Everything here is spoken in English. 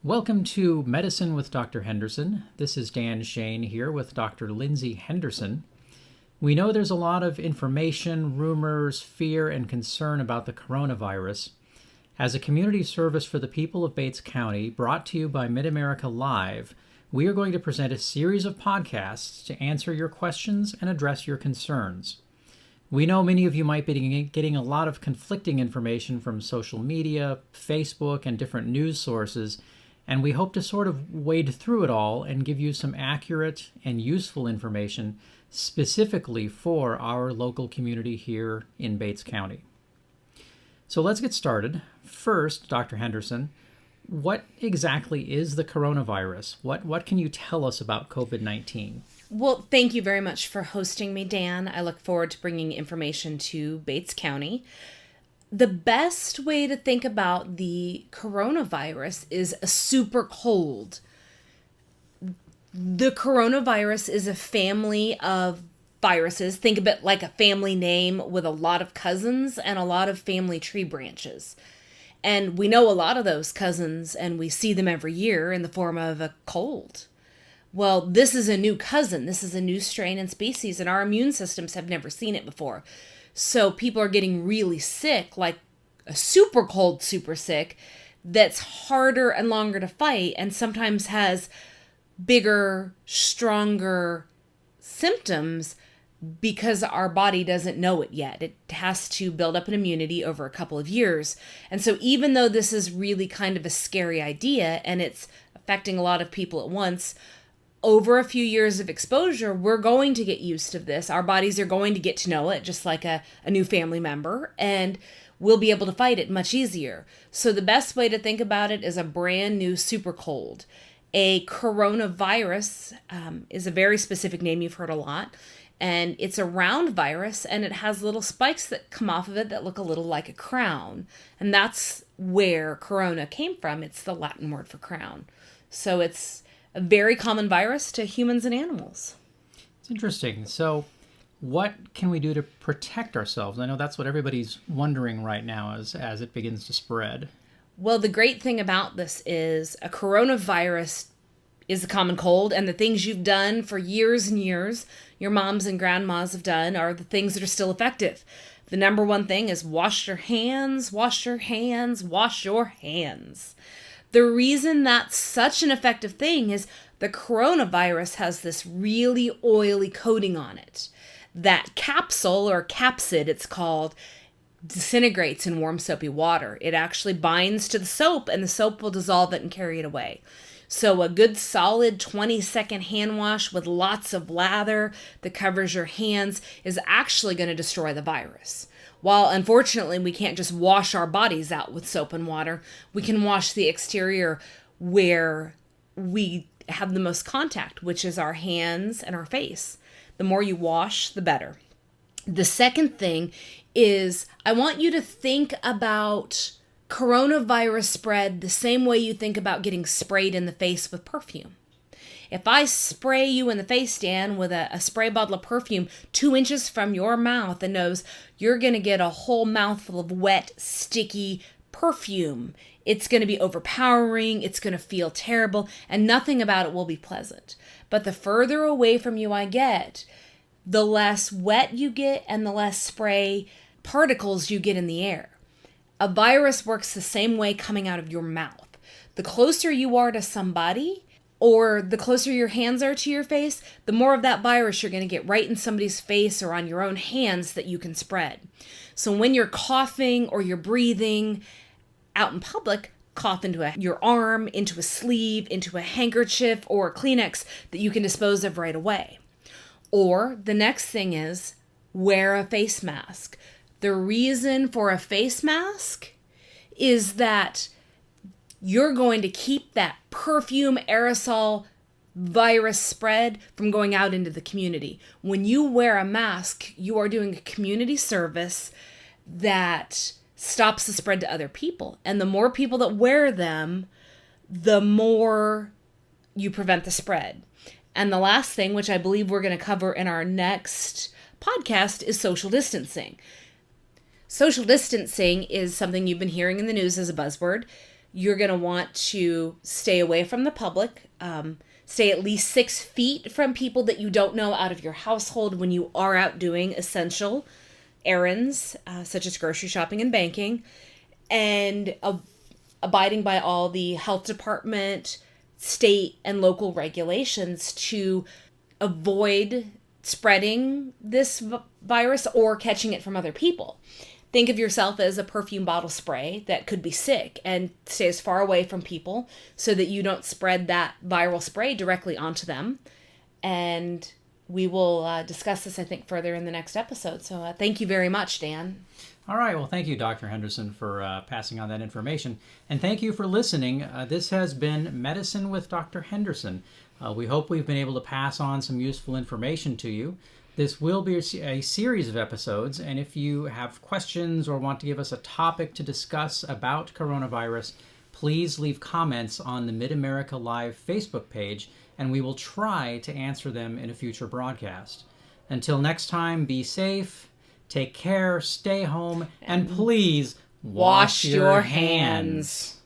Welcome to Medicine with Dr. Henderson. This is Dan Shane here with Dr. Lindsay Henderson. We know there's a lot of information, rumors, fear, and concern about the coronavirus. As a community service for the people of Bates County, brought to you by Mid-America Live, we are going to present a series of podcasts to answer your questions and address your concerns. We know many of you might be getting a lot of conflicting information from social media, Facebook, and different news sources, and we hope to sort of wade through it all and give you some accurate and useful information specifically for our local community here in Bates County. So let's get started. First, Dr. Henderson, what exactly is the coronavirus? What can you tell us about COVID-19? Well, thank you very much for hosting me, Dan. I look forward to bringing information to Bates County. The best way to think about the coronavirus is a super cold. The coronavirus is a family of viruses. Think of it like a family name with a lot of cousins and a lot of family tree branches. And we know a lot of those cousins, and we see them every year in the form of a cold. Well, this is a new cousin. This is a new strain and species, and our immune systems have never seen it before. So people are getting really sick, like a super cold, super sick, that's harder and longer to fight and sometimes has bigger, stronger symptoms because our body doesn't know it yet. It has to build up an immunity over a couple of years. And so even though this is really kind of a scary idea and it's affecting a lot of people at once, over a few years of exposure, we're going to get used to this. Our bodies are going to get to know it, just like a new family member, and we'll be able to fight it much easier. So the best way to think about it is a brand new super cold. A coronavirus is a very specific name you've heard a lot, and it's a round virus, and it has little spikes that come off of it that look a little like a crown, and that's where corona came from. It's the Latin word for crown. So it's a very common virus to humans and animals. It's interesting. So what can we do to protect ourselves? I know that's what everybody's wondering right now as it begins to spread. Well, the great thing about this is a coronavirus is a common cold, and the things you've done for years and years, your moms and grandmas have done, are the things that are still effective. The number one thing is wash your hands, wash your hands, wash your hands. The reason that's such an effective thing is the coronavirus has this really oily coating on it. That capsule, or capsid it's called, disintegrates in warm soapy water. It actually binds to the soap, and the soap will dissolve it and carry it away. So a good solid 20-second hand wash with lots of lather that covers your hands is actually going to destroy the virus. While unfortunately we can't just wash our bodies out with soap and water, we can wash the exterior where we have the most contact, which is our hands and our face. The more you wash, the better. The second thing is I want you to think about coronavirus spread the same way you think about getting sprayed in the face with perfume. If I spray you in the face, Dan, with a spray bottle of perfume 2 inches from your mouth and nose, you're going to get a whole mouthful of wet, sticky perfume. It's going to be overpowering, it's going to feel terrible, and nothing about it will be pleasant. But the further away from you I get, the less wet you get and the less spray particles you get in the air. A virus works the same way coming out of your mouth. The closer you are to somebody, or the closer your hands are to your face, the more of that virus you're going to get right in somebody's face or on your own hands that you can spread. So when you're coughing or you're breathing out in public, cough into your arm, into a sleeve, into a handkerchief, or a Kleenex that you can dispose of right away. Or the next thing is wear a face mask. The reason for a face mask is that you're going to keep that perfume aerosol virus spread from going out into the community. When you wear a mask, you are doing a community service that stops the spread to other people. And the more people that wear them, the more you prevent the spread. And the last thing, which I believe we're going to cover in our next podcast, is social distancing. Social distancing is something you've been hearing in the news as a buzzword. You're going to want to stay away from the public. Stay at least 6 feet from people that you don't know out of your household when you are out doing essential errands, such as grocery shopping and banking, and abiding by all the health department, state, and local regulations to avoid spreading this virus or catching it from other people. Think of yourself as a perfume bottle spray that could be sick, and stay as far away from people so that you don't spread that viral spray directly onto them. And we will discuss this, I think, further in the next episode. So thank you very much, Dan. All right. Well, thank you, Dr. Henderson, for passing on that information. And thank you for listening. This has been Medicine with Dr. Henderson. We hope we've been able to pass on some useful information to you. This will be a series of episodes, and if you have questions or want to give us a topic to discuss about coronavirus, please leave comments on the Mid-America Live Facebook page, and we will try to answer them in a future broadcast. Until next time, be safe, take care, stay home, and please wash your hands.